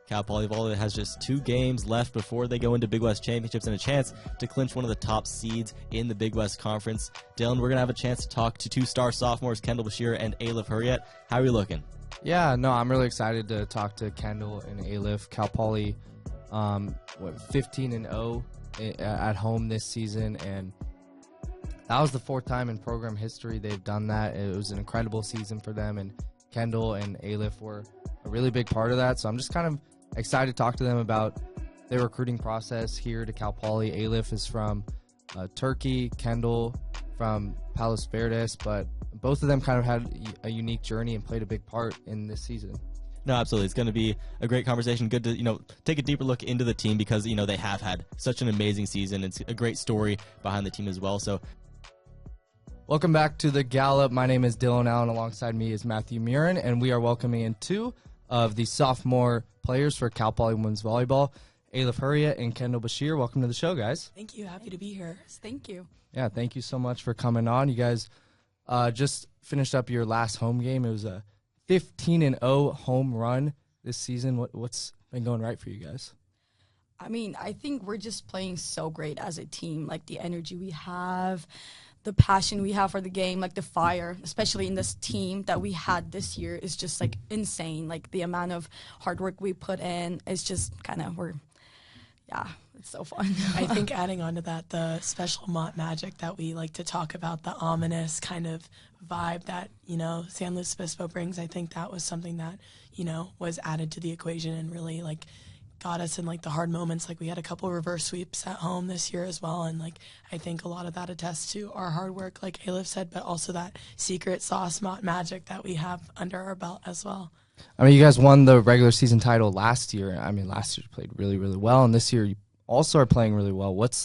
Cal Poly Volleyball has just 2 games left before they go into Big West Championships and a chance to clinch one of the top seeds in the Big West Conference. Dylan, we're going to have a chance to talk to 2-star sophomores Kendall Beshear and Elif Hurriyet. How are you looking? Yeah, no, I'm really excited to talk to Kendall and Elif. Cal Poly, 15-0 at home this season, and that was the 4th time in program history they've done that. It was an incredible season for them, and Kendall and Elif were a really big part of that. So I'm just kind of excited to talk to them about their recruiting process here to Cal Poly. Elif is from Turkey, Kendall from Palos Verdes, but both of them kind of had a unique journey and played a big part in this season. No, absolutely. It's going to be a great conversation. Good to, take a deeper look into the team because, they have had such an amazing season. It's a great story behind the team as well. So, welcome back to the Gallop. My name is Dylan Allen. Alongside me is Matthew Muren, and we are welcoming in 2 of the sophomore players for Cal Poly Women's Volleyball, Elif Hurriyet and Kendall Beshear. Welcome to the show, guys. Thank you. Happy to be here. Thank you. Yeah, thank you so much for coming on. You guys just finished up your last home game. It was a 15-0 home run this season. What's been going right for you guys? I mean, I think we're just playing so great as a team. Like, the energy we have, the passion we have for the game, like the fire, especially in this team that we had this year, is just, like, insane. Like, the amount of hard work we put in is just kind of, it's so fun. I think adding on to that, the special Mott magic that we like to talk about, the ominous kind of vibe that, San Luis Obispo brings, I think that was something that, was added to the equation and really, got us in, the hard moments. We had a couple reverse sweeps at home this year as well, and, I think a lot of that attests to our hard work, like Elif said, but also that secret sauce Mott magic that we have under our belt as well. I mean, you guys won the regular season title last year. I mean, last year you played really, really well, and this year you also are playing really well. Is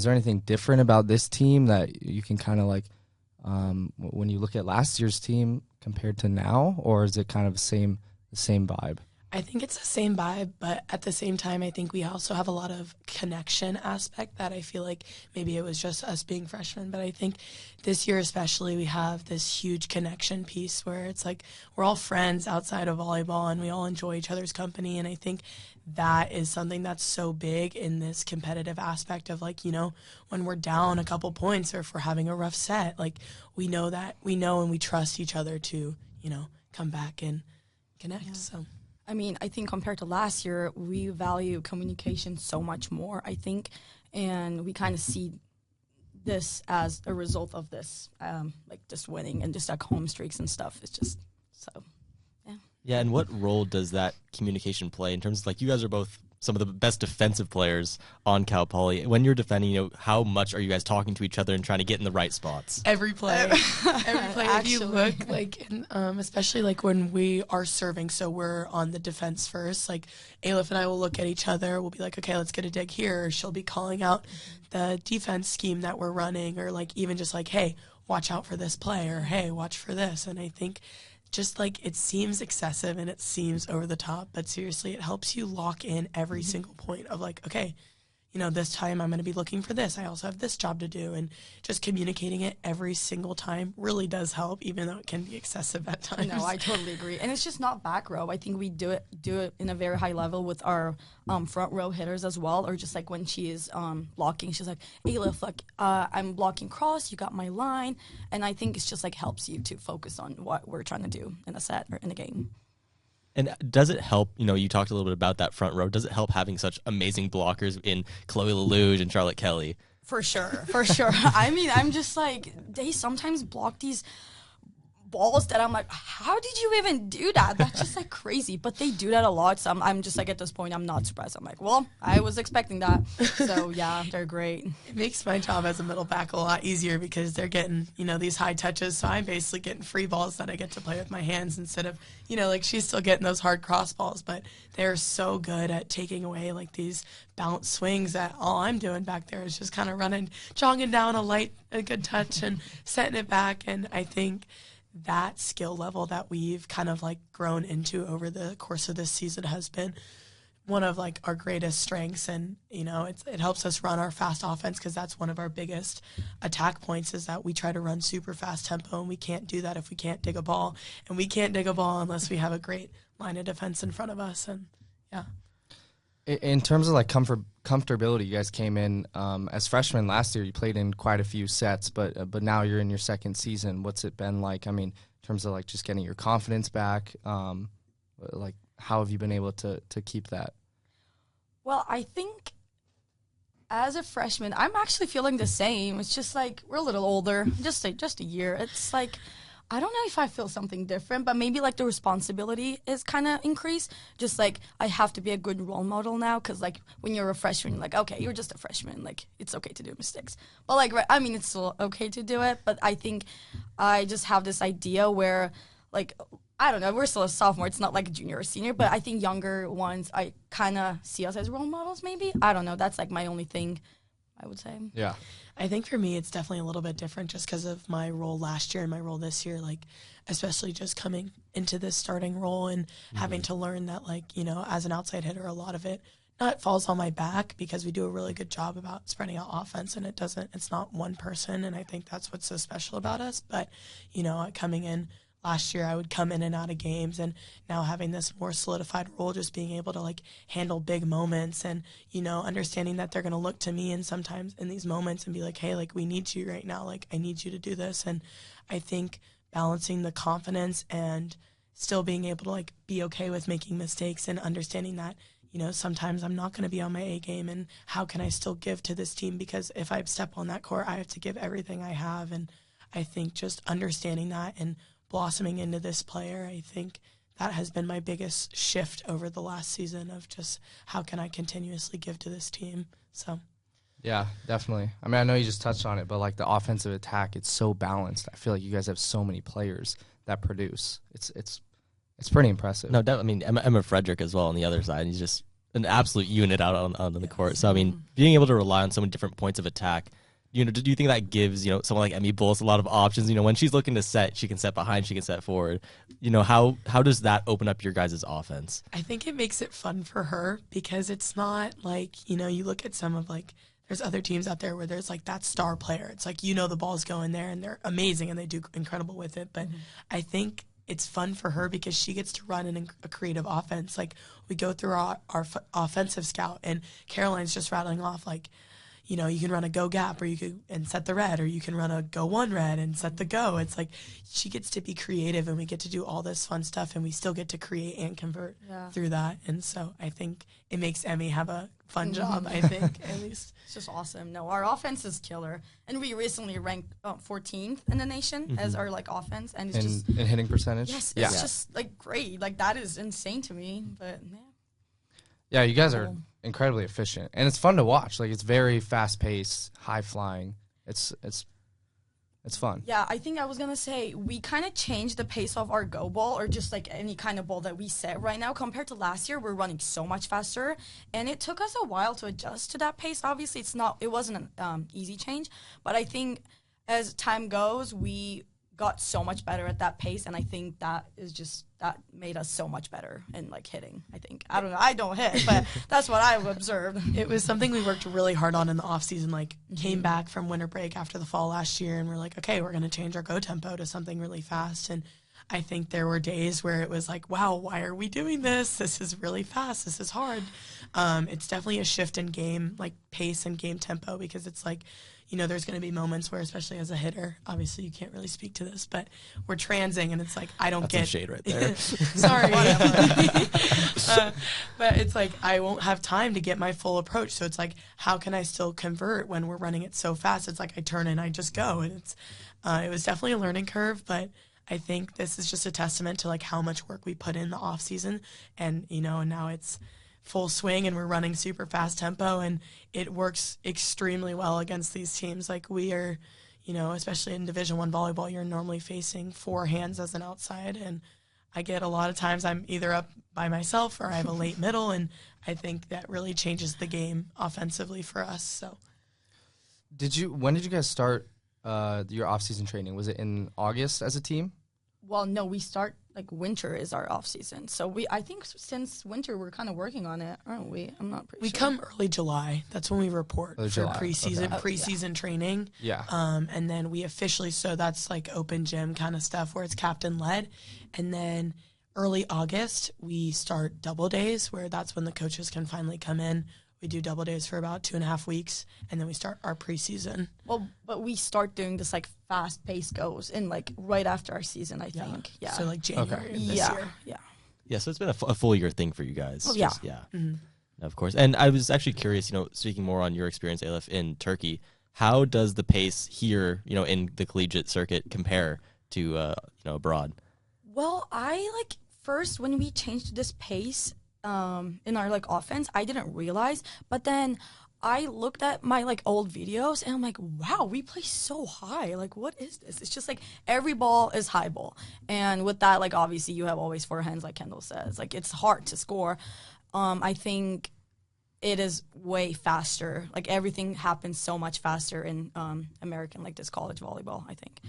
there anything different about this team that you can kind of when you look at last year's team compared to now, or is it kind of the same vibe? I think it's the same vibe, but at the same time, I think we also have a lot of connection aspect that I feel like maybe it was just us being freshmen, but I think this year especially we have this huge connection piece where it's we're all friends outside of volleyball and we all enjoy each other's company, and I think that is something that's so big in this competitive aspect of when we're down a couple points or if we're having a rough set, we know and we trust each other to, come back and connect. Yeah. So. I mean, I think compared to last year, we value communication so much more, I think, and we kind of see this as a result of this, just winning and just home streaks and stuff. It's just so, yeah. Yeah, and what role does that communication play in terms of, you guys are both some of the best defensive players on Cal Poly. When you're defending, how much are you guys talking to each other and trying to get in the right spots? Every play. If you look, especially when we are serving, so we're on the defense first, Elif and I will look at each other, we'll be okay, let's get a dig here, or she'll be calling out the defense scheme that we're running, or even just hey, watch out for this play, or hey, watch for this, and I think just it seems excessive and it seems over the top, but seriously, it helps you lock in every single point of okay, this time I'm going to be looking for this. I also have this job to do, and just communicating it every single time really does help, even though it can be excessive at times. No, I totally agree. And it's just not back row. I think we do it in a very high level with our front row hitters as well, or just when she is blocking, she's Elif, I'm blocking cross, you got my line, and I think it's just helps you to focus on what we're trying to do in a set or in a game. And does it help, you talked a little bit about that front row, does it help having such amazing blockers in Chloe LaLouge and Charlotte Kelly? For sure. I mean, I'm just they sometimes block these balls that I'm how did you even do that? That's just crazy. But they do that a lot. So I'm just at this point, I'm not surprised. I'm well, I was expecting that. So yeah, they're great. It makes my job as a middle back a lot easier because they're getting, these high touches. So I'm basically getting free balls that I get to play with my hands instead of, she's still getting those hard cross balls. But they're so good at taking away these bounce swings that all I'm doing back there is just kind of jogging down a good touch and setting it back. And I think that skill level that we've kind of grown into over the course of this season has been one of our greatest strengths, and it helps us run our fast offense because that's one of our biggest attack points is that we try to run super fast tempo, and we can't do that if we can't dig a ball, and we can't dig a ball unless we have a great line of defense in front of us. And yeah. In terms of like comfortability, you guys came in as freshmen last year. You played in quite a few sets, but now you're in your second season. What's it been like? I mean, in terms of like just getting your confidence back, like how have you been able to keep that? Well, I think as a freshman, I'm actually feeling the same. It's just like we're a little older, just a year. It's like I don't know if I feel something different, but maybe like the responsibility is kind of increased. Just like I have to be a good role model now, because like when you're a freshman, you're like, okay, you're just a freshman. Like it's okay to do mistakes. But like, I mean, it's still okay to do it. But I think I just have this idea where like, I don't know, we're still a sophomore. It's not like a junior or senior, but I think younger ones, I kind of see us as role models maybe. I don't know. That's like my only thing, I would say. Yeah. I think for me, it's definitely a little bit different just because of my role last year and my role this year, like especially just coming into this starting role and having to learn that, like, you know, as an outside hitter, a lot of it not falls on my back because we do a really good job about spreading out offense, and it's not one person. And I think that's what's so special about us. But, you know, coming in last year, I would come in and out of games, and now having this more solidified role, just being able to like handle big moments and, you know, understanding that they're going to look to me and sometimes in these moments and be like, hey, like we need you right now. Like I need you to do this. And I think balancing the confidence and still being able to like be okay with making mistakes and understanding that, you know, sometimes I'm not going to be on my A game, and how can I still give to this team? Because if I step on that court, I have to give everything I have. And I think just understanding that and blossoming into this player, I think that has been my biggest shift over the last season of just how can I continuously give to this team. So Yeah, definitely. I mean, I know you just touched on it, but like the offensive attack, it's so balanced. I feel like you guys have so many players that produce. It's pretty impressive. No, I mean, Emma Frederick as well on the other side. He's just an absolute unit out on the court. So, I mean, being able to rely on so many different points of attack, you know, do you think that gives, you know, someone like Emmy Bullis a lot of options? You know, when she's looking to set, she can set behind, she can set forward. You know, how does that open up your guys' offense? I think it makes it fun for her because it's not like, you know, you look at some of like, there's other teams out there where there's like that star player. It's like, you know, the ball's going there and they're amazing and they do incredible with it. But I think it's fun for her because she gets to run a creative offense. Like we go through our offensive scout, and Caroline's just rattling off like, you know, you can run a go gap, or you could and set the red, or you can run a go one red and set the go. It's like she gets to be creative, and we get to do all this fun stuff, and we still get to create and convert through that. And so I think it makes Emmy have a fun job, I think, at least. It's just awesome. No, our offense is killer. And we recently ranked 14th in the nation as our, like, offense. And it's in hitting percentage? Yes, it's just, like, great. Like, that is insane to me. But, yeah. Yeah, you guys are incredibly efficient. And it's fun to watch. Like, it's very fast-paced, high-flying. It's fun. Yeah, I think I was going to say we kind of changed the pace of our go ball, or just like any kind of ball that we set right now. Compared to last year, we're running so much faster, and it took us a while to adjust to that pace. Obviously, it wasn't an easy change, but I think as time goes, we got so much better at that pace, and I think that made us so much better in like hitting. I think I don't know, I don't hit, but that's what I've observed. It was something we worked really hard on in the off season. Like came back from winter break after the fall last year, and we're like, okay, we're going to change our go tempo to something really fast. And I think there were days where it was like, wow, why are we doing this? This is really fast. This is hard. It's definitely a shift in game, like pace and game tempo, because it's like, you know, there's going to be moments where, especially as a hitter, obviously you can't really speak to this, but we're transing, and it's like, I don't That's some shade right there. Sorry. But it's like, I won't have time to get my full approach. So it's like, how can I still convert when we're running it so fast? It's like, I turn and I just go. And it was definitely a learning curve, but I think this is just a testament to like how much work we put in the off season, and, you know, and now it's full swing and we're running super fast tempo, and it works extremely well against these teams. Like we are, you know, especially in Division I volleyball, you're normally facing four hands as an outside, and I get a lot of times I'm either up by myself or I have a late middle, and I think that really changes the game offensively for us. So when did you guys start your off-season training? Was it in August as a team? Well, no, we start, like, winter is our off season. So I think since winter we're kind of working on it, aren't we? I'm not pretty sure. We come early July. That's when we report for preseason Okay. preseason training. Yeah. And then we officially, so that's like open gym kind of stuff where it's captain led. And then early August, we start double days, where that's when the coaches can finally come in. We do double days for about 2.5 weeks, and then we start our preseason. Well, but we start doing this like fast pace goes in like right after our season, I think. Yeah. So like January of this year. Yeah. Yeah, so it's been a full year thing for you guys. Oh, yeah. Yeah. Mm-hmm. Of course. And I was actually curious, speaking more on your experience, Elif, in Turkey, how does the pace here, in the collegiate circuit compare to, abroad? Well, first when we changed to this pace in our like offense, I didn't realize, but then I looked at my like old videos and I'm like, wow, we play so high. Like, what is this? It's just like every ball is high ball. And with that, like, obviously you have always forehands, like Kendall says. Like, it's hard to score. I think it is way faster. Like, everything happens so much faster in American, like this college volleyball, I think.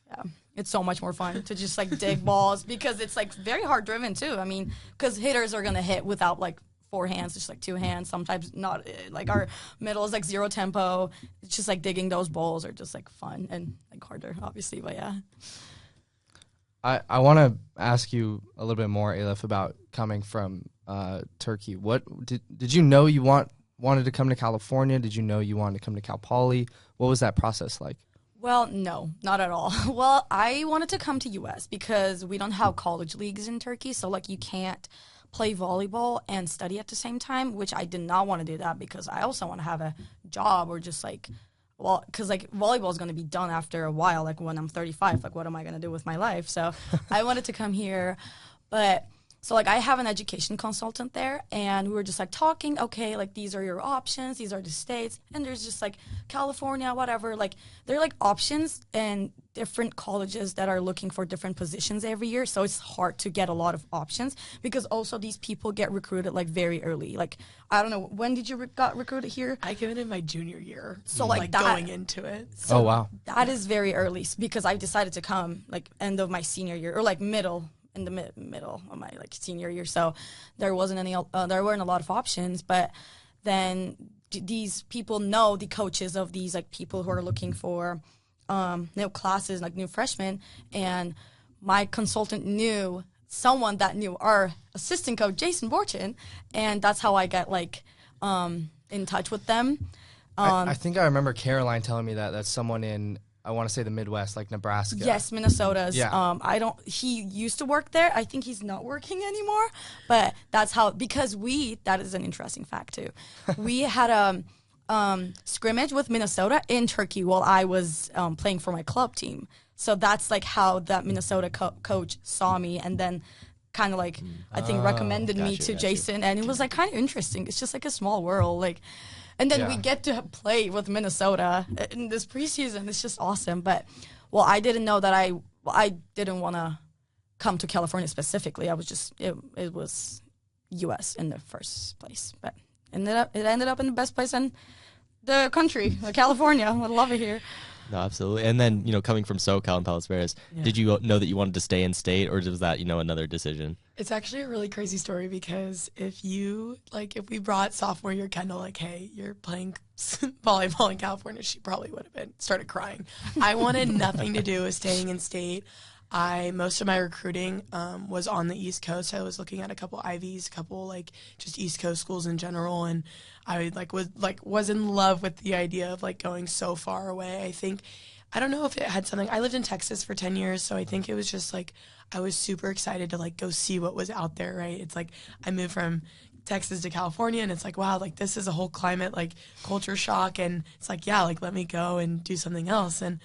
Yeah. It's so much more fun to just like dig balls because it's like very hard driven too. I mean, because hitters are going to hit without like 4 hands, just like 2 hands. Sometimes not. Like our middle is like 0 tempo. It's just like digging those balls are just like fun and like harder, obviously. But yeah. I want to ask you a little bit more, Elif, about coming from Turkey. What did you know you wanted to come to California? Did you know you wanted to come to Cal Poly? What was that process like? Well, no, not at all. Well, I wanted to come to U.S. because we don't have college leagues in Turkey, so like you can't play volleyball and study at the same time, which I did not want to do that because I also want to have a job or just like, well, because like volleyball is going to be done after a while, like when I'm 35, like what am I going to do with my life? So I wanted to come here, but so like I have an education consultant there and we were just like talking, okay, like these are your options, these are the states, and there's just like California, whatever, like they're like options and different colleges that are looking for different positions every year, so it's hard to get a lot of options because also these people get recruited like very early. Like I don't know, when did you got recruited here? I came in my junior year, so like that, going into it. So wow, that is very early because I decided to come like end of my senior year or like middle of my like senior year, so there wasn't any there weren't a lot of options. But then these people know the coaches of these like people who are looking for new classes, like new freshmen, and my consultant knew someone that knew our assistant coach Jason Borchin, and that's how I got like in touch with them. I think I remember Caroline telling me that someone in, I want to say the Midwest, like Nebraska. Yes, Minnesota's. Yeah. He used to work there. I think he's not working anymore, but that's how, because that is an interesting fact too. We had a scrimmage with Minnesota in Turkey while I was playing for my club team. So that's like how that Minnesota coach saw me and then kind of like, I think recommended me to Jason. And it was like kind of interesting. It's just like a small world. Like, and then we get to play with Minnesota in this preseason. It's just awesome. But, well, I didn't know that I didn't want to come to California specifically. I was just, it was U.S. in the first place. But it ended up in the best place in the country, California. I love it here. No, absolutely. And then, coming from SoCal and Palos Verdes, did you know that you wanted to stay in state, or was that, another decision? It's actually a really crazy story because if we brought sophomore year Kendall, like, hey, you're playing volleyball in California, she probably would have started crying. I wanted nothing to do with staying in state. Most of my recruiting was on the East Coast. I was looking at a couple Ivies, a couple just East Coast schools in general, and I was in love with the idea of going so far away. I don't know if it had something. I lived in Texas for 10 years, so I think it was just I was super excited to go see what was out there. Right? It's I moved from Texas to California, and it's wow, this is a whole climate culture shock, and it's let me go and do something else. And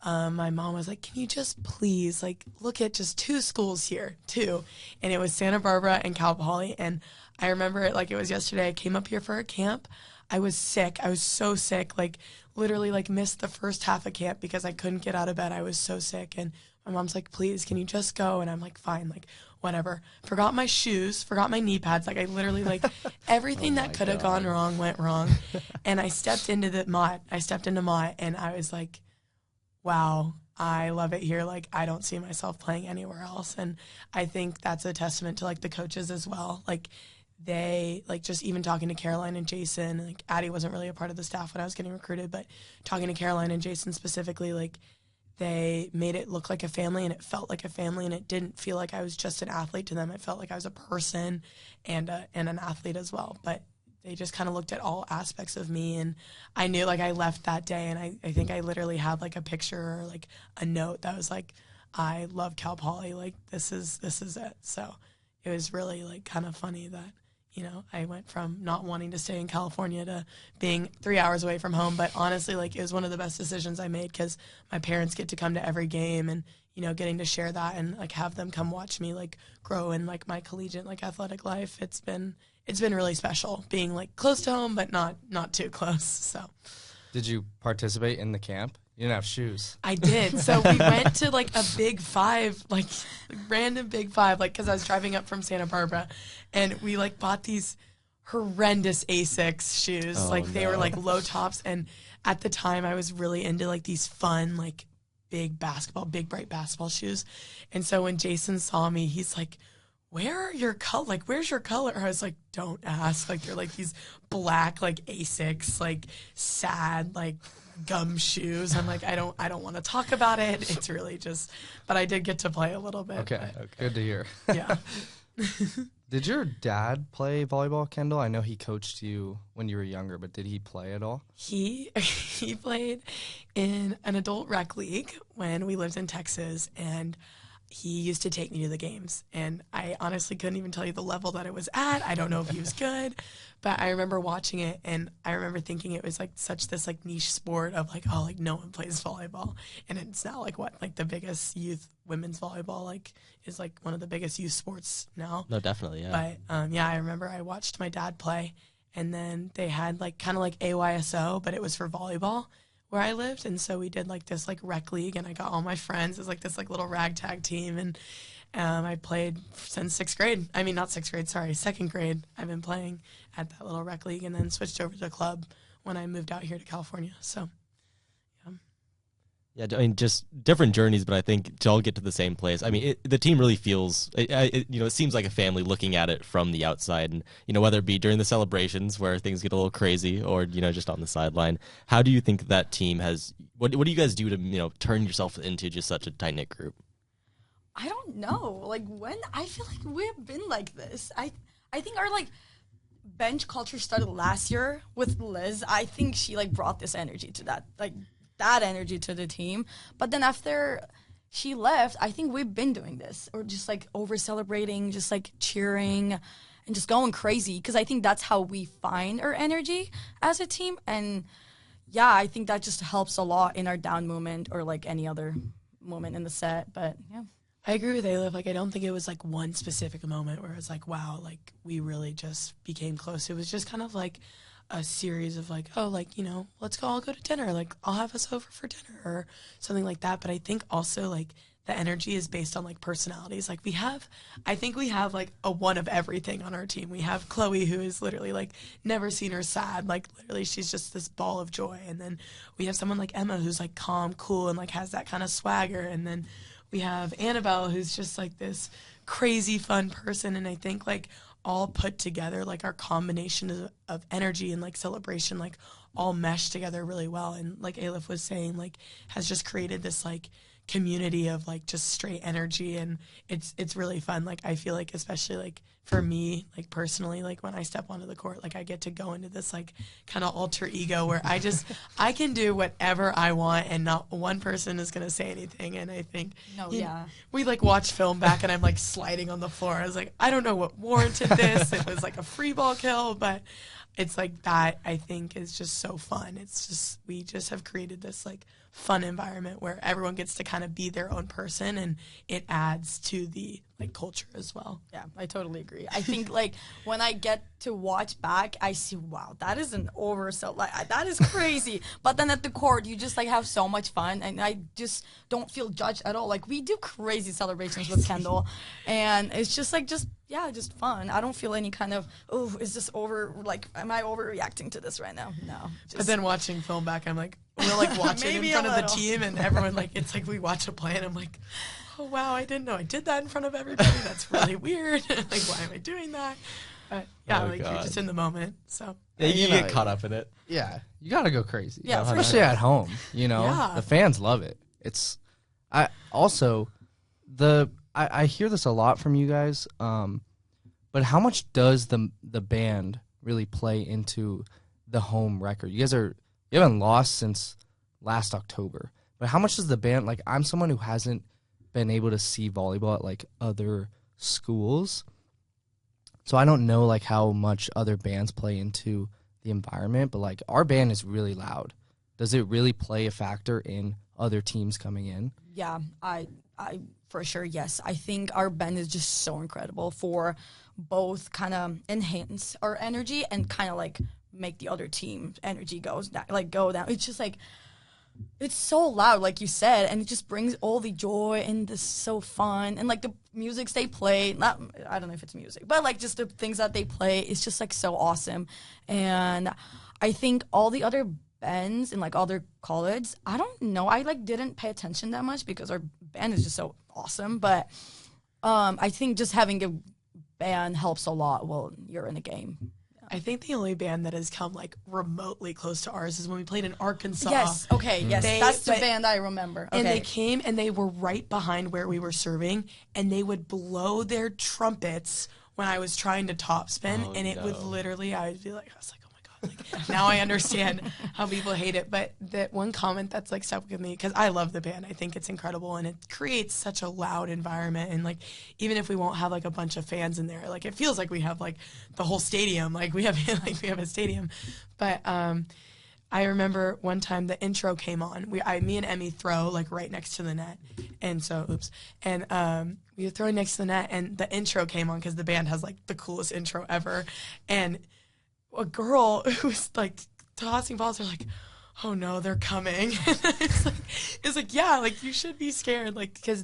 my mom was like, can you just please look at just 2 schools here, 2, and it was Santa Barbara and Cal Poly. And I remember it like it was yesterday. I came up here for a camp. I was sick. I was so sick, literally missed the first half of camp because I couldn't get out of bed. I was so sick. And my mom's like, please, can you just go? And I'm fine, whatever. Forgot my shoes, forgot my knee pads. I literally everything that could have gone wrong went wrong. And I stepped into Mott. And I was like, wow, I love it here. I don't see myself playing anywhere else. And I think that's a testament to the coaches as well. They just even talking to Caroline and Jason, Addie wasn't really a part of the staff when I was getting recruited, but talking to Caroline and Jason specifically, they made it look like a family, and it felt like a family, and it didn't feel like I was just an athlete to them. It felt like I was a person and an athlete as well. But they just kind of looked at all aspects of me, and I knew, like, I left that day, and I think I literally had, like, a picture or, like, a note that was like, I love Cal Poly, like, this is it. So it was really, like, kind of funny that, you know, I went from not wanting to stay in California to being 3 hours away from home. But honestly, like, it was one of the best decisions I made because my parents get to come to every game, and, you know, getting to share that and, like, have them come watch me, like, grow in, like, my collegiate, like, athletic life. It's been really special being, like, close to home, but not too close. So, Did you participate in the camp? You didn't have shoes. I did. So we went to, like, a Big Five, like random Big Five, like, because I was driving up from Santa Barbara, and we, like, bought these horrendous Asics shoes. Oh, like, they were, no. like, low tops. And at the time, I was really into, like, these fun, like, big bright basketball shoes. And so when Jason saw me, he's like, where are your color? Like, where's your color? I was like, don't ask. Like, they're, like, these black, like, Asics, like, sad, like, gum shoes. I'm like, I don't want to talk about it. It's really just, but I did get to play a little bit. Okay. Good to hear. Yeah. Did your dad play volleyball, Kendall? I know he coached you when you were younger, but did he play at all? He played in an adult rec league when we lived in Texas, and he used to take me to the games. And I honestly couldn't even tell you the level that it was at. I don't know if he was good, but I remember watching it, and I remember thinking it was, like, such this, like, niche sport of, like, oh, like, no one plays volleyball. And it's now, like, what, like, the biggest youth women's volleyball, like, is, like, one of the biggest youth sports now. No, definitely, yeah. But, yeah, I remember I watched my dad play, and then they had, like, kind of like AYSO, but it was for volleyball where I lived. And so we did, like, this, like, rec league, and I got all my friends. It was, like, this, like, little ragtag team, and I played since sixth grade. I mean, not sixth grade, sorry, second grade. I've been playing at that little rec league, and then switched over to the club when I moved out here to California. So, yeah. Yeah, I mean, just different journeys, but I think to all get to the same place. I mean, the team really feels, it seems like a family looking at it from the outside. And, you know, whether it be during the celebrations where things get a little crazy or, you know, just on the sideline, how do you think that team has, what do you guys do to, you know, turn yourself into just such a tight-knit group? I don't know. Like, when I feel like we've been like this. I think our, like, bench culture started last year with Liz. I think she, like, brought this energy to that, like, that energy to the team. But then after she left, I think we've been doing this, or just, like, over celebrating, just, like, cheering and just going crazy, because I think that's how we find our energy as a team. And yeah, I think that just helps a lot in our down moment or, like, any other moment in the set. But yeah, I agree with Elif. Like, I don't think it was, like, one specific moment where it's like, wow, like, we really just became close. It was just kind of like a series of, like, oh, like, you know, let's go all go to dinner. Like, I'll have us over for dinner or something like that. But I think also, like, the energy is based on, like, personalities. Like, I think we have, like, a one of everything on our team. We have Chloe, who is literally, like, never seen her sad. Like, literally, she's just this ball of joy. And then we have someone like Emma, who's, like, calm, cool, and, like, has that kind of swagger. And then we have Annabelle, who's just, like, this crazy fun person. And I think, like, all put together, like, our combination of energy and, like, celebration, like, all meshed together really well. And like Elif was saying, like, has just created this, like, community of, like, just straight energy, and it's really fun. Like, I feel like, especially, like, for me, like, personally, like, when I step onto the court, like, I get to go into this, like, kind of alter ego where I can do whatever I want, and not one person is going to say anything. And I think we, like, watch film back, and I'm, like, sliding on the floor. I was like, I don't know what warranted this. It was like a free ball kill, but it's like that, I think, is just so fun. It's just, we just have created this, like, fun environment where everyone gets to kind of be their own person, and it adds to the, like, culture as well. Yeah, I totally agree. I think, like, when I get to watch back, I see, wow, that is an oversell. Like, that is crazy. But then at the court, you just, like, have so much fun, and I just don't feel judged at all. Like, we do crazy celebrations with Kendall, and it's just, like, just fun. I don't feel any kind of, oh, is this over, like, am I overreacting to this right now? No. But then watching film back, I'm like, we'll, like, watch it in front of the team, and everyone, like, it's like we watch a play, and I'm like, oh, wow, I didn't know I did that in front of everybody. That's really weird. Like, why am I doing that? But yeah, like, you're just in the moment. So yeah, you get caught up in it. Yeah, you gotta go crazy. Yeah, especially at home. You know, Yeah. the fans love it. It's I hear this a lot from you guys, but how much does the band really play into the home record? You haven't lost since last October, but how much does the band, like, I'm someone who hasn't been able to see volleyball at like other schools, so I don't know like how much other bands play into the environment, but like our band is really loud. Does it really play a factor in other teams coming in? Yeah, I for sure, yes. I think our band is just so incredible for both kind of enhance our energy and kind of like make the other team energy go down. It's just like, it's so loud, like you said, and it just brings all the joy, and it's so fun. And like the musics they play, I don't know if it's music, but like just the things that they play, it's just like so awesome. And I think all the other bands in like other colleges, I don't know, I like didn't pay attention that much because our band is just so awesome. But I think just having a band helps a lot while you're in a game. I think the only band that has come like remotely close to ours is when we played in Arkansas. Yes, okay, yes, that's the band I remember. Okay. And they came and they were right behind where we were serving, and they would blow their trumpets when I was trying to topspin, and it would literally, I would be like, I was like, oh my God, like now I understand how people hate it. But that one comment that's like stuck with me, because I love the band, I think it's incredible, and it creates such a loud environment. And like, even if we won't have like a bunch of fans in there, like it feels like we have like the whole stadium, like we have a stadium. But I remember one time the intro came on. Me and Emmy throw like right next to the net, and so we were throwing next to the net, and the intro came on because the band has like the coolest intro ever, and a girl who was like tossing balls were like, oh no, they're coming. it's like yeah, like you should be scared, like, because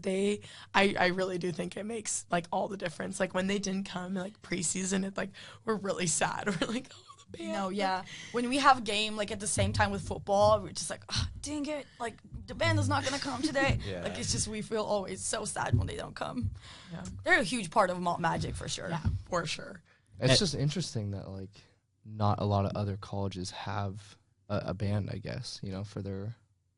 I really do think it makes like all the difference. Like when they didn't come like preseason, it like we're really sad. We're like, oh, the band. No, yeah. When we have game like at the same time with football, we're just like, oh, dang it, like the band is not gonna come today. Yeah. Like it's just, we feel always so sad when they don't come. Yeah. They're a huge part of Mott Magic for sure. Yeah, for sure. It's just interesting that like not a lot of other colleges have a band, I guess, you know, for their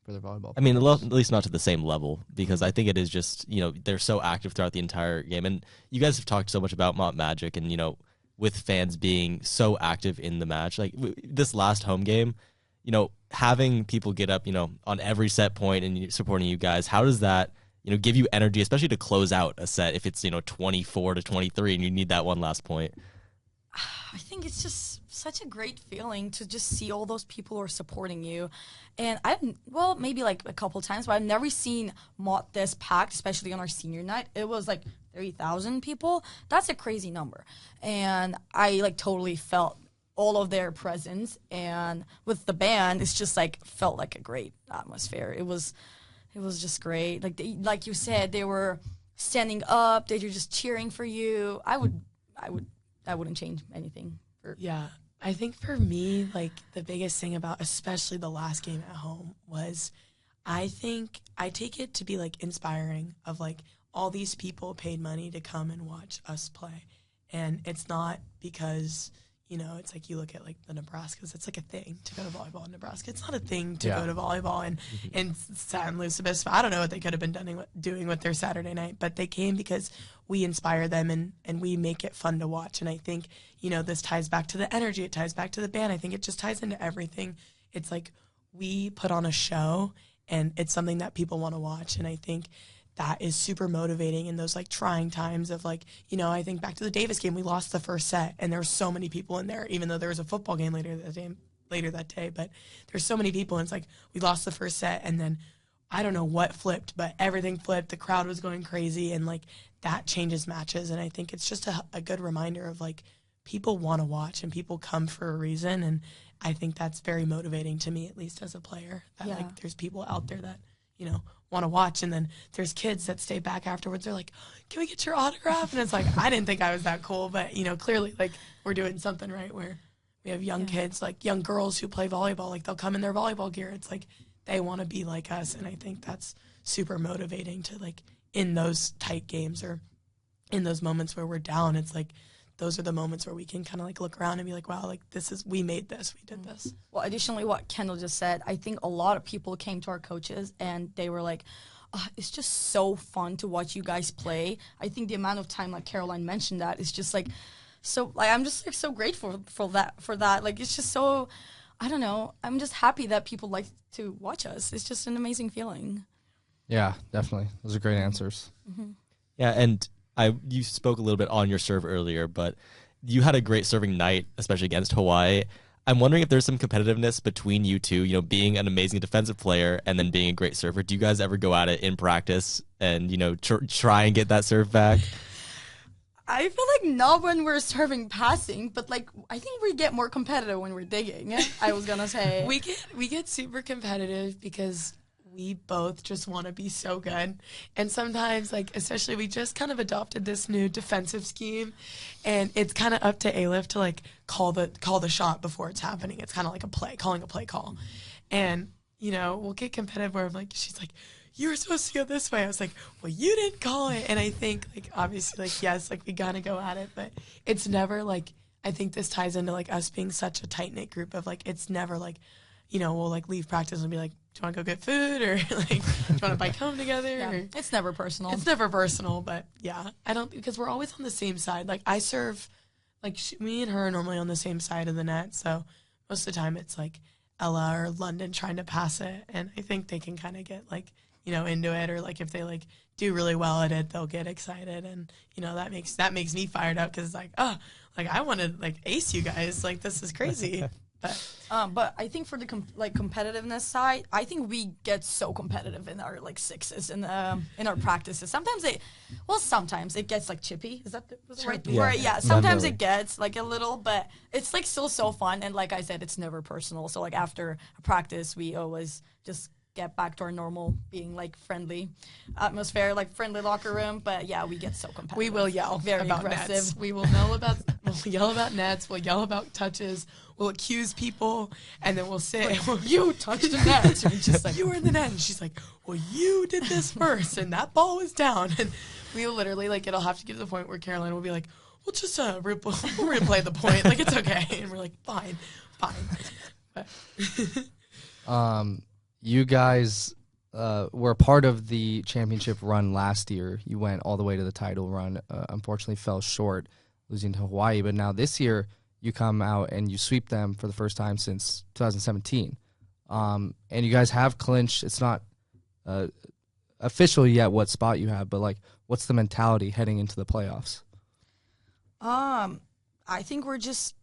volleyball. I mean, at least not to the same level, because I think it is just, you know, they're so active throughout the entire game. And you guys have talked so much about Mott Magic and, you know, with fans being so active in the match. Like this last home game, you know, having people get up, you know, on every set point and supporting you guys, how does that, you know, give you energy, especially to close out a set if it's, you know, 24-23 and you need that one last point? I think it's just such a great feeling to just see all those people who are supporting you. And maybe like a couple times, but I've never seen Mott this packed, especially on our senior night. It was like 30,000 people. That's a crazy number. And I like totally felt all of their presence. And with the band, it's just like felt like a great atmosphere. It was just great. Like you said, they were standing up. They were just cheering for you. I wouldn't change anything. Yeah, I think for me, like the biggest thing about especially the last game at home was, I think I take it to be like inspiring of like all these people paid money to come and watch us play. And it's not because, you know, it's like you look at like the Nebraskas, it's like a thing to go to volleyball in Nebraska. It's not a thing to go to volleyball in San Luis Obispo. I don't know what they could have been doing with their Saturday night, but they came because we inspire them and we make it fun to watch. And I think, you know, this ties back to the energy. It ties back to the band. I think it just ties into everything. It's like we put on a show and it's something that people want to watch. And I think that is super motivating in those like trying times of like, you know, I think back to the Davis game, we lost the first set and there were so many people in there, even though there was a football game later that day, but there's so many people and it's like we lost the first set and then I don't know what flipped, but everything flipped. The crowd was going crazy and like that changes matches. And I think it's just a good reminder of like people want to watch and people come for a reason. And I think that's very motivating to me, at least as a player, that like there's people out there that, you know, want to watch. And then there's kids that stay back afterwards. They're like, can we get your autograph? And it's like, I didn't think I was that cool, but you know, clearly like we're doing something right where we have young kids, like young girls who play volleyball, like they'll come in their volleyball gear. It's like, they want to be like us. And I think that's super motivating to like in those tight games or in those moments where we're down, it's like, those are the moments where we can kind of like look around and be like, wow, like we made this, we did this. Well, additionally, what Kendall just said, I think a lot of people came to our coaches and they were like, it's just so fun to watch you guys play. I think the amount of time, like Caroline mentioned, that is just like so. Like I'm just like so grateful for that. Like it's just so. I don't know. I'm just happy that people like to watch us. It's just an amazing feeling. Yeah, definitely. Those are great answers. Mm-hmm. Yeah, and you spoke a little bit on your serve earlier, but you had a great serving night, especially against Hawaii. I'm wondering if there's some competitiveness between you two, you know, being an amazing defensive player and then being a great server. Do you guys ever go at it in practice and, you know, try and get that serve back? I feel like not when we're serving passing, but like I think we get more competitive when we're digging. I was gonna say we get super competitive because we both just want to be so good. And sometimes, like, especially we just kind of adopted this new defensive scheme, and it's kind of up to Elif to like call the shot before it's happening. It's kind of like calling a play call. And, you know, we'll get competitive where I'm like, she's like, you were supposed to go this way. I was like, well, you didn't call it. And I think, like, obviously, like, yes, like, we got to go at it. But it's never, like, I think this ties into, like, us being such a tight-knit group of, like, it's never, like, you know, we'll, like, leave practice and be like, do you want to go get food? Or, like, do you want to bike home together? yeah, Or, it's never personal. it's never personal. But, yeah, I don't, because we're always on the same side. Like, I serve, like, me and her are normally on the same side of the net. So most of the time it's, like, Ella or London trying to pass it. And I think they can kind of get, like, you know, into it, or like if they like do really well at it, they'll get excited, and you know that makes me fired up because like, oh, like I want to like ace you guys, like this is crazy. But I think for the competitiveness side, I think we get so competitive in our like sixes in our practices. Sometimes it gets like chippy. Is that was the right word? Yeah. Sometimes it gets like a little, but it's like still so fun. And like I said, it's never personal. So like after a practice, we always just get back to our normal being like friendly atmosphere, like friendly locker room. But yeah, we get so competitive. We will yell very about aggressive. Nets. We'll yell about nets. We'll yell about touches. We'll accuse people, and then we'll say, well, "You touched the net." And just like, you were in the net, and she's like, "Well, you did this first, and that ball was down." And we will literally like it'll have to get to the point where Caroline will be like, "We'll just we'll replay the point, like it's okay," and we're like, "Fine." But you guys were a part of the championship run last year. You went all the way to the title run. Unfortunately, fell short, losing to Hawaii. But now this year, you come out and you sweep them for the first time since 2017. And you guys have clinched. It's not official yet what spot you have, but like, what's the mentality heading into the playoffs? I think we're just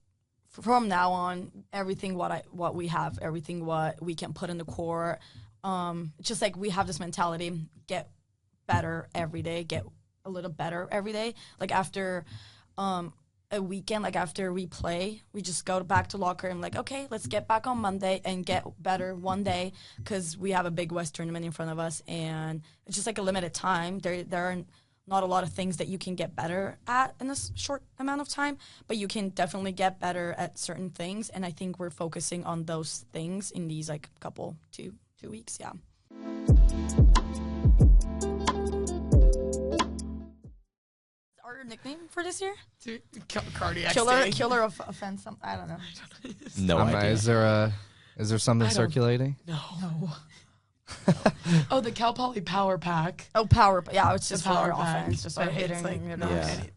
from now on, everything what we have, everything what we can put in the core, just like we have this mentality, get better every day, get a little better every day. Like after a weekend, like after we play, we just go back to locker and like, okay, let's get back on Monday and get better one day because we have a Big West tournament in front of us and it's just like a limited time. There are not a lot of things that you can get better at in this short amount of time, but you can definitely get better at certain things. And I think we're focusing on those things in these like couple, two weeks. Yeah. Our nickname for this year? Cardiac Killer of offense. I don't know. No idea. Is there something circulating? No. Oh, the Cal Poly Power Pack. Oh, power. Yeah, it's just The power for our pack, offense. Just but our hitting. it's like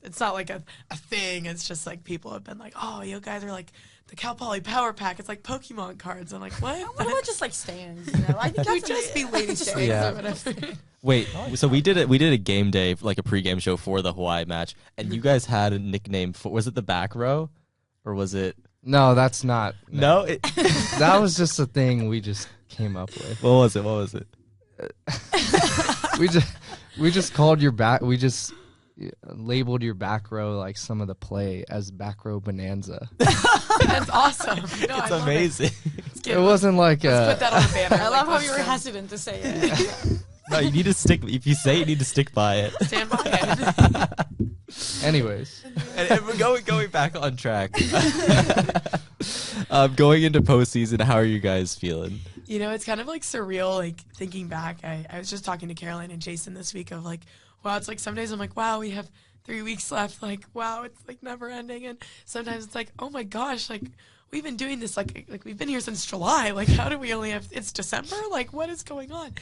it's not like a thing. It's just like people have been like, oh, you guys are like the Cal Poly Power Pack. It's like Pokemon cards. I'm like, what? What about just like stands? You know, I think It would that's just be lady stands Yeah. or whatever. Wait, so we did a game day, like a pregame show for the Hawaii match, and you guys had a nickname for, was it the back row, or was it? No, that's not. No, That was just a thing we just came up with. What was it? We just called your back. We just labeled your back row like some of the play as back row bonanza. That's awesome. No, It's amazing. It wasn't like Let's put that on a banner. I love how let's you were go. hesitant to say it. No, you need to stick. If you say it, you need to stick by it. Stand by it. Anyways. And we're going back on track. Going into postseason, how are you guys feeling? You know, it's kind of like surreal, like thinking back. I was just talking to Caroline and Jason this week of like, wow, it's like some days I'm like, wow, we have 3 weeks left. Like, wow, it's like never ending. And sometimes it's like, oh my gosh, like we've been doing this like we've been here since July. Like, how do we only have, it's December? Like, what is going on?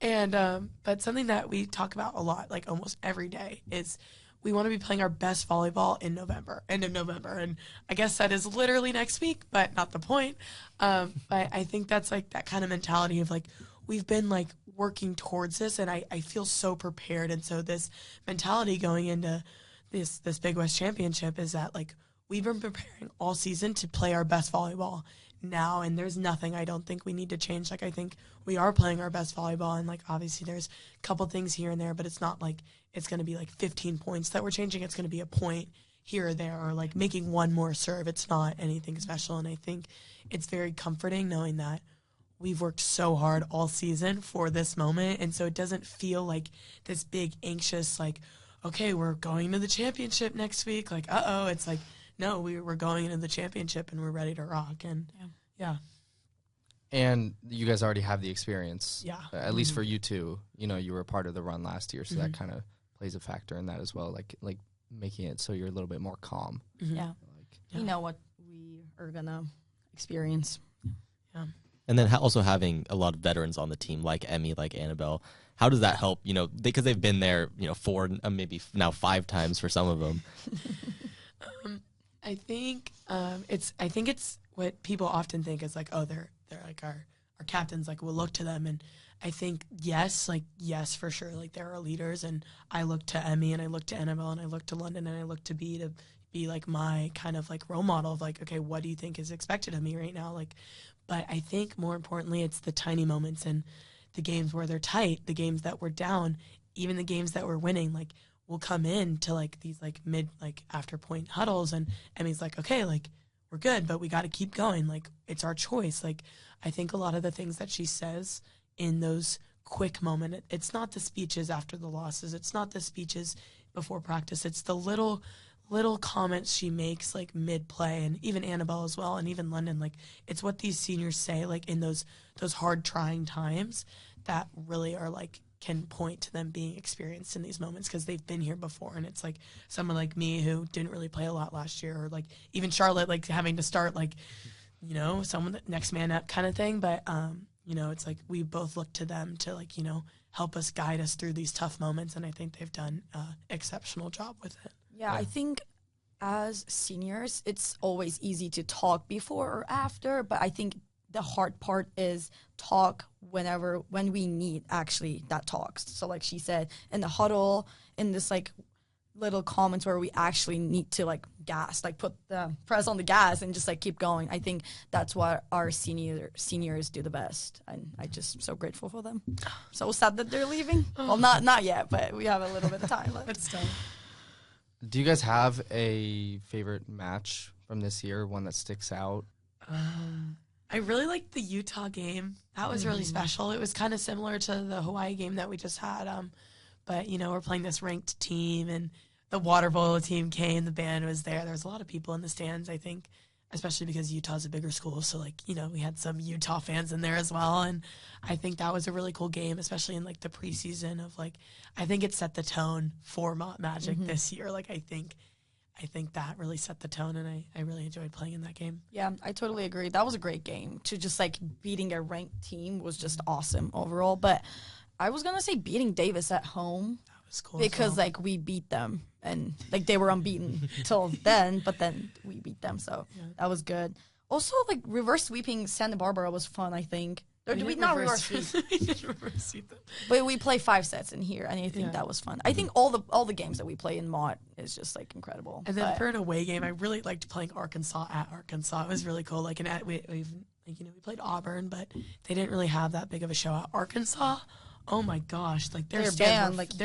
And but something that we talk about a lot, like almost every day, is we want to be playing our best volleyball in November, end of November. And I guess that is literally next week, but not the point. But I think that's like that kind of mentality of like, we've been like working towards this, and I feel so prepared. And so this mentality going into this Big West Championship is that like, we've been preparing all season to play our best volleyball now, and there's nothing I don't think we need to change. Like, I think we are playing our best volleyball, and like obviously there's a couple things here and there, but it's not like it's going to be like 15 points that we're changing. It's going to be a point here or there, or like making one more serve. It's not anything special, and I think it's very comforting knowing that we've worked so hard all season for this moment, and so it doesn't feel like this big anxious like, okay, we're going to the championship next week. Like, it's like, no, we're going into the championship and we're ready to rock. And yeah. And you guys already have the experience. Yeah. At least for you two. You know, you were part of the run last year, so that kind of plays a factor in that as well. Like making it so you're a little bit more calm. Yeah. You know what we are gonna experience. Yeah. And then also having a lot of veterans on the team, like Emmy, like Annabelle. How does that help? You know, because they've been there, you know, 4, maybe now 5 times for some of them. I think it's what people often think is like, oh, they're like our captains, like we'll look to them. And I think yes, for sure, like there are leaders, and I look to Emmy, and I look to Annabelle, and I look to London, and I look to B to be like my kind of like role model of like, okay, what do you think is expected of me right now? Like, but I think more importantly, it's the tiny moments and the games where they're tight, the games that we're down, even the games that we're winning. Like, we'll come in to like these like mid like after point huddles, and Emmy's like, okay, like we're good, but we got to keep going. Like, it's our choice. Like, I think a lot of the things that she says in those quick moments, it's not the speeches after the losses, it's not the speeches before practice, it's the little comments she makes like mid play, and even Annabelle as well, and even London. Like, it's what these seniors say like in those hard trying times that really are like can point to them being experienced in these moments because they've been here before. And it's like someone like me who didn't really play a lot last year, or like even Charlotte, like having to start like, you know, someone that next man up kind of thing. But you know, it's like we both look to them to like, you know, help us guide us through these tough moments, and I think they've done an exceptional job with it. Yeah, I think as seniors, it's always easy to talk before or after, but I think the hard part is talk when we need actually that talks. So like she said, in the huddle, in this like little comments where we actually need to like gas, like put the press on the gas and just like keep going. I think that's what our seniors do the best, and I just so grateful for them. So sad that they're leaving. Well, not yet, but we have a little bit of time left. But still. Do you guys have a favorite match from this year, one that sticks out? I really liked the Utah game. That was really special. It was kind of similar to the Hawaii game that we just had. But, you know, we're playing this ranked team, and the water polo team came. The band was there. There was a lot of people in the stands, I think, especially because Utah's a bigger school. So, like, you know, we had some Utah fans in there as well. And I think that was a really cool game, especially in, like, the preseason of, like, I think it set the tone for Mott Magic this year. Like, I think that really set the tone, and I really enjoyed playing in that game. Yeah, I totally agree. That was a great game. To just, like, beating a ranked team was just awesome overall. But I was going to say beating Davis at home. That was cool. Because, like, we beat them. And, like, they were unbeaten till then, but then we beat them. So that was good. Also, like, reverse sweeping Santa Barbara was fun, I think. Or did we not reverse sweep? We didn't reverse sweep them. But we play 5 sets in here, and I think that was fun. I think all the games that we play in Mott is just like incredible. And then for an away game, I really liked playing Arkansas at Arkansas. It was really cool. Like, we played Auburn, but they didn't really have that big of a show at Arkansas. Oh my gosh! Like their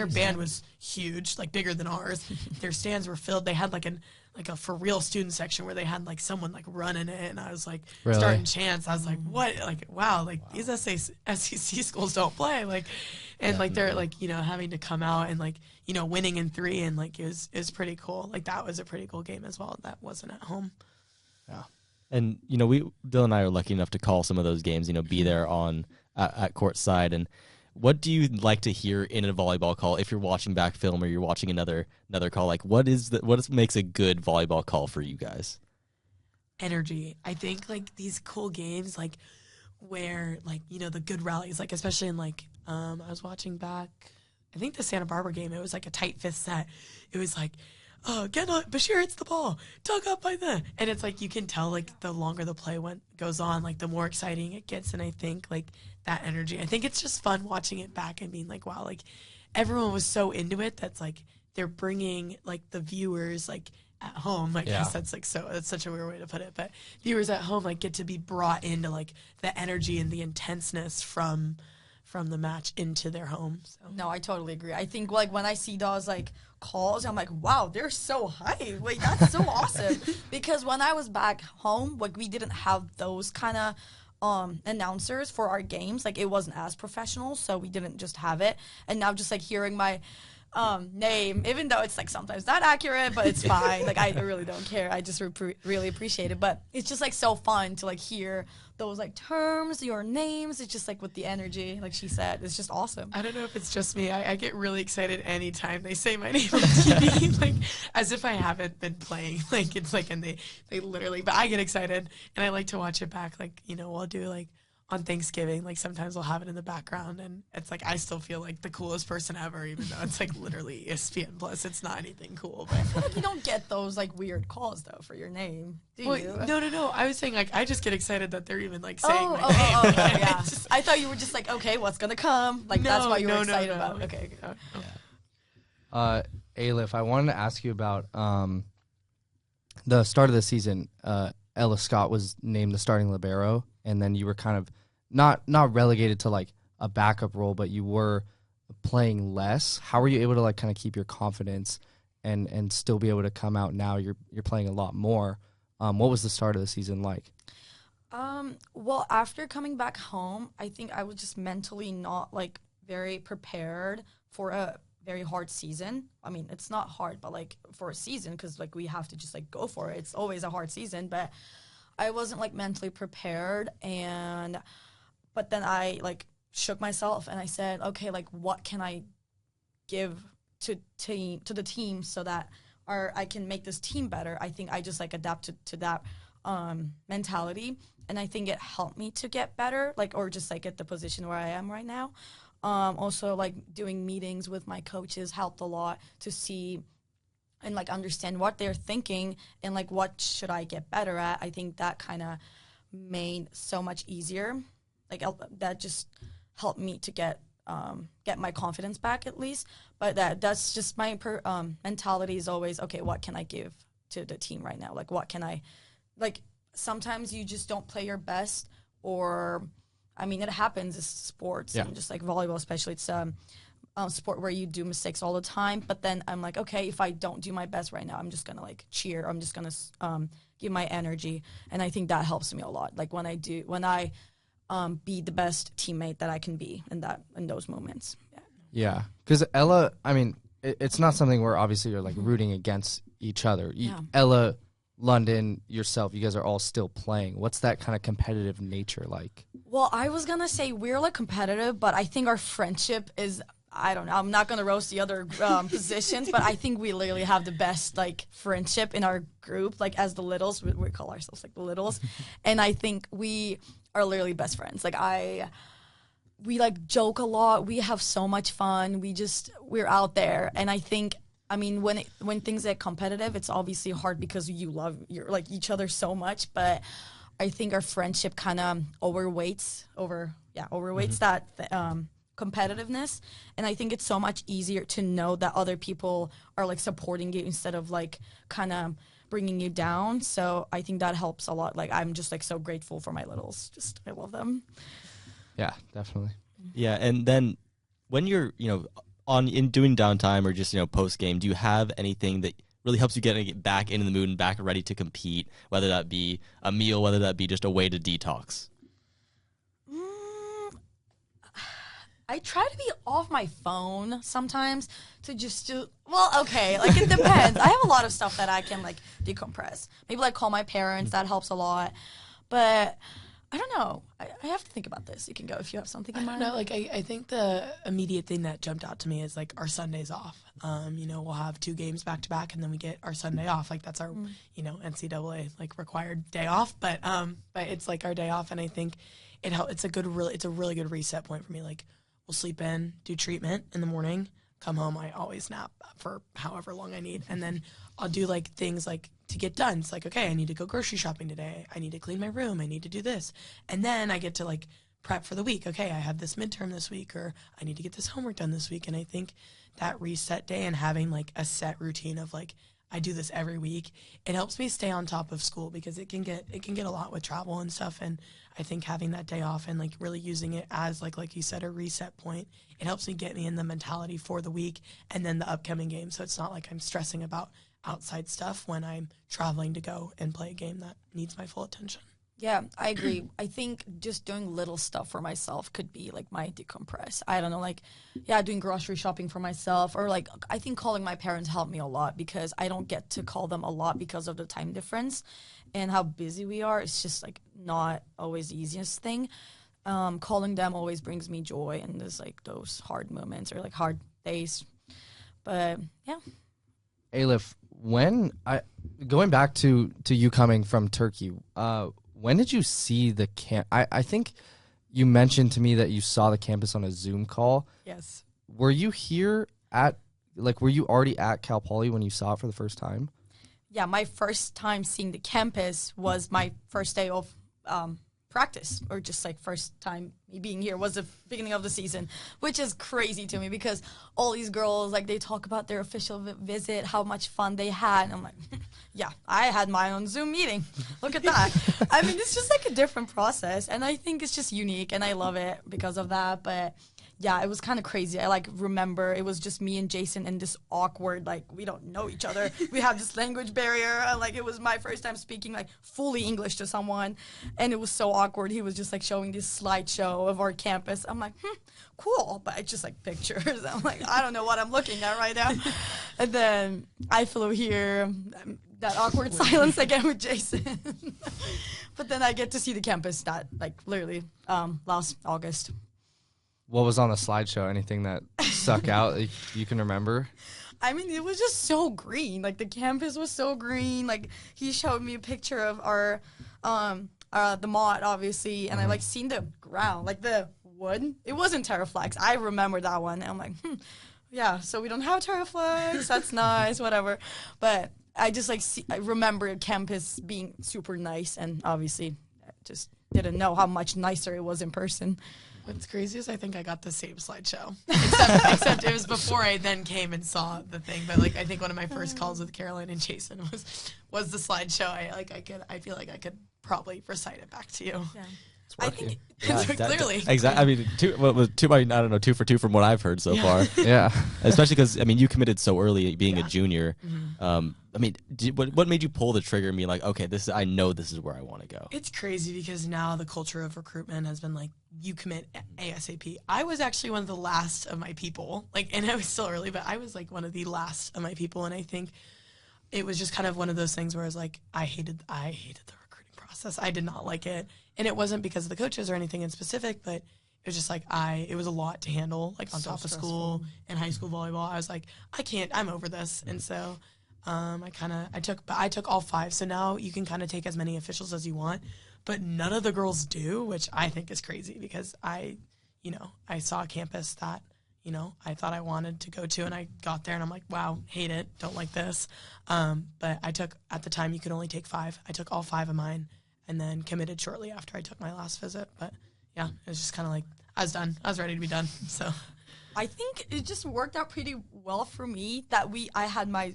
band was huge, like bigger than ours. Their stands were filled. They had like a for real student section where they had like someone like running it, and I was like starting chants. I was like, what? Like wow! Like these SEC schools don't play like, and like they're like, you know, having to come out and like, you know, winning in 3, and like it was pretty cool. Like that was a pretty cool game as well. That wasn't at home. Yeah. And you know, Dylan and I are lucky enough to call some of those games. You know, be there on at courtside. And what do you like to hear in a volleyball call if you're watching back film or you're watching another call? Like, what makes a good volleyball call for you guys? energy. I think like these cool games, like where like, you know, the good rallies, like especially in like, I was watching back, I think the Santa Barbara game, it was like a tight fifth set. It was like, oh, Kendall Beshear hits the ball, dug up by the, and it's like you can tell like the longer the play goes on, like the more exciting it gets. And I think like that energy, I think it's just fun watching it back and being like, wow, like everyone was so into it. That's like they're bringing like the viewers like at home. I guess that's like that's such a weird way to put it, but viewers at home like get to be brought into like the energy and the intenseness from the match into their home. So. No, I totally agree. I think like when I see those like calls, I'm like, wow, they're so high. Like that's so awesome. Because when I was back home, like we didn't have those kind of announcers for our games. Like it wasn't as professional, so we didn't just have it. And now just like hearing my name, even though it's like sometimes not accurate, but it's fine. Like I really don't care. I just really appreciate it. But it's just like so fun to like hear those like terms, your names. It's just like with the energy, like she said, it's just awesome. I don't know if it's just me. I get really excited anytime they say my name on TV, like as if I haven't been playing. Like it's like, and they literally, but I get excited and I like to watch it back. Like, you know, we'll do like on Thanksgiving, like sometimes we'll have it in the background and it's like I still feel like the coolest person ever, even though it's like literally ESPN Plus. It's not anything cool. But I feel like you don't get those like weird calls though for your name, do you? No. I was saying like I just get excited that they're even like saying my name. Yeah. I thought you were just like, okay, what's gonna come? Like that's why you were excited about it. Okay. Elif, I wanted to ask you about the start of the season. Ella Scott was named the starting libero, and then you were kind of not relegated to like a backup role, but you were playing less. How were you able to like kind of keep your confidence and still be able to come out now? You're playing a lot more. What was the start of the season like? Well, after coming back home, I think I was just mentally not like very prepared for a very hard season. I mean, it's not hard, but like for a season, because like we have to just like go for it. It's always a hard season, but I wasn't like mentally prepared. But then I like shook myself and I said, okay, like what can I give to the team so that I can make this team better. I think I just like adapted to that mentality, and I think it helped me to get better, like, or just like at the position where I am right now. Also, like doing meetings with my coaches helped a lot to see and like understand what they're thinking and like what should I get better at. I think that kind of made so much easier. Like that just helped me to get my confidence back at least. But that's just my mentality is always, okay, what can I give to the team right now? Like what can I, like sometimes you just don't play your best, or I mean it happens. It's sports and just like volleyball especially. It's sport where you do mistakes all the time. But then I'm like, okay, if I don't do my best right now, I'm just gonna like cheer. I'm just gonna give my energy, and I think that helps me a lot. Like when I be the best teammate that I can be in those moments. Yeah, because Ella, I mean, it's not something where obviously you're like rooting against each other. Ella, London, yourself, you guys are all still playing. What's that kind of competitive nature like? Well, I was gonna say we're like competitive, but I think our friendship is, I don't know, I'm not gonna roast the other positions, but I think we literally have the best like friendship in our group. Like as the littles, we call ourselves like the littles, and I think we are literally best friends. Like we like joke a lot. We have so much fun. We're out there, and I think, I mean, when things get competitive, it's obviously hard because you love like each other so much. But I think our friendship kind of overweights that competitiveness, and I think it's so much easier to know that other people are like supporting you instead of like kind of bringing you down. So I think that helps a lot. Like I'm just like so grateful for my littles. Just I love them. Yeah, definitely. Yeah, and then when you're, in doing downtime or just, post game, do you have anything that really helps you get back into the mood and back ready to compete, whether that be a meal, whether that be just a way to detox? I try to be off my phone sometimes to just do, well, okay, like it depends. I have a lot of stuff that I can like decompress. Maybe like call my parents, that helps a lot. But I don't know. I have to think about this. You can go if you have something in mind. No, like I think the immediate thing that jumped out to me is like our Sundays off. We'll have 2 games back to back, and then we get our Sunday off. Like that's our, NCAA like required day off. But it's like our day off, and I think it's a really good reset point for me. Like we'll sleep in, do treatment in the morning, come home. I always nap for however long I need, and then I'll do like things like to get done. It's like, okay, I need to go grocery shopping today. I need to clean my room. I need to do this. And then I get to like prep for the week. Okay, I have this midterm this week, or I need to get this homework done this week. And I think that reset day and having like a set routine of like, I do this every week, it helps me stay on top of school because it can get a lot with travel and stuff. And I think having that day off and like really using it as like you said, a reset point, it helps me get me in the mentality for the week and then the upcoming game. So it's not like I'm stressing about outside stuff when I'm traveling to go and play a game that needs my full attention. Yeah, I agree. I think just doing little stuff for myself could be like my decompress. I don't know, like, doing grocery shopping for myself, or like, I think calling my parents helped me a lot because I don't get to call them a lot because of the time difference and how busy we are. It's just like not always the easiest thing. Calling them always brings me joy, and there's like those hard moments or like hard days. But yeah. Elif, going back to you coming from Turkey, when did you see the camp? I think you mentioned to me that you saw the campus on a Zoom call. Yes. Were you were you already at Cal Poly when you saw it for the first time? Yeah, my first time seeing the campus was my first day of practice, or just like first time me being here was the beginning of the season, which is crazy to me because all these girls, like, they talk about their official visit, how much fun they had, and I'm like, yeah, I had my own Zoom meeting. Look at that. I mean, it's just like a different process, and I think it's just unique, and I love it because of that. But yeah, it was kind of crazy. I like remember it was just me and Jason in this awkward, like, we don't know each other. We have this language barrier. And, like, it was my first time speaking like fully English to someone, and it was so awkward. He was just like showing this slideshow of our campus. I'm like, cool, but it's just like pictures. I'm like, I don't know what I'm looking at right now. And then I flew here. That awkward silence again with Jason. But then I get to see the campus that like literally last August. What was on the slideshow? Anything that stuck out that you can remember? I mean, it was just so green. Like, the campus was so green. Like, he showed me a picture of our, the Mott, obviously, and I, like, seen the ground, like, the wood. It wasn't Terraflex. I remember that one. And I'm like, yeah, so we don't have Terraflex. That's nice, whatever. But I just, like, I remember campus being super nice, and obviously I just didn't know how much nicer it was in person. What's crazy is I think I got the same slideshow, except it was before I then came and saw the thing. But like, I think one of my first calls with Caroline and Jason was the slideshow. I feel like I could probably recite it back to you. Yeah. I think clearly. Exactly. I mean, two for two from what I've heard so far. Yeah. Especially because, I mean, you committed so early being a junior. Mm-hmm. I mean, what made you pull the trigger and be like, okay, I know this is where I want to go? It's crazy because now the culture of recruitment has been like, you commit ASAP. I was actually one of the last of my people, and I was still early, but I was like one of the last of my people. And I think it was just kind of one of those things where I was like, I hated the recruiting process. I did not like it. And it wasn't because of the coaches or anything in specific, but it was just like it was a lot to handle, like on So top of stressful. school and high school volleyball. I was like, I'm over this. And so I took all 5. So now you can kind of take as many officials as you want, but none of the girls do, which I think is crazy because I saw a campus that, I thought I wanted to go to, and I got there and I'm like, wow, hate it, don't like this. But at the time you could only take 5. I took all 5 of mine and then committed shortly after I took my last visit. But yeah, it was just kind of like, I was done. I was ready to be done. So I think it just worked out pretty well for me that I had my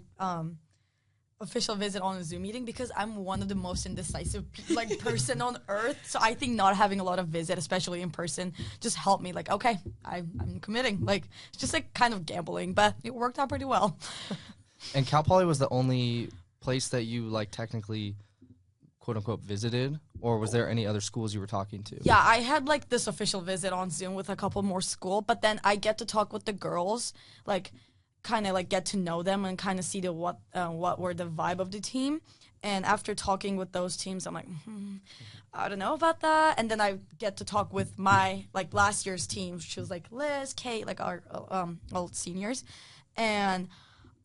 official visit on a Zoom meeting because I'm one of the most indecisive person on earth. So I think not having a lot of visit, especially in person, just helped me. Like, okay, I'm committing. Like, it's just like kind of gambling, but it worked out pretty well. And Cal Poly was the only place that you technically quote unquote visited, or was there any other schools you were talking to? Yeah, I had this official visit on Zoom with a couple more school, but then I get to talk with the girls, kind of get to know them and kind of see what were the vibe of the team. And after talking with those teams, I'm like, I don't know about that. And then I get to talk with my, like, last year's team. She was like, Liz, Kate, like our old seniors. And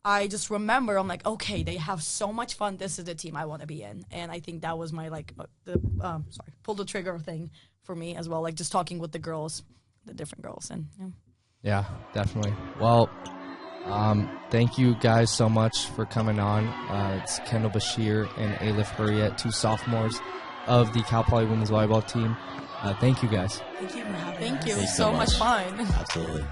I just remember, I'm like, okay, they have so much fun. This is the team I want to be in. And I think that was my, like, pull the trigger thing for me as well. Like, just talking with the girls, the different girls. And Yeah, definitely. Well, thank you guys so much for coming on. It's Kendall Beshear and Elif Hurriyet, 2 sophomores of the Cal Poly women's volleyball team. Thank you guys. Thank you for having us. thank you. It Thanks was so so much much. fun. Absolutely.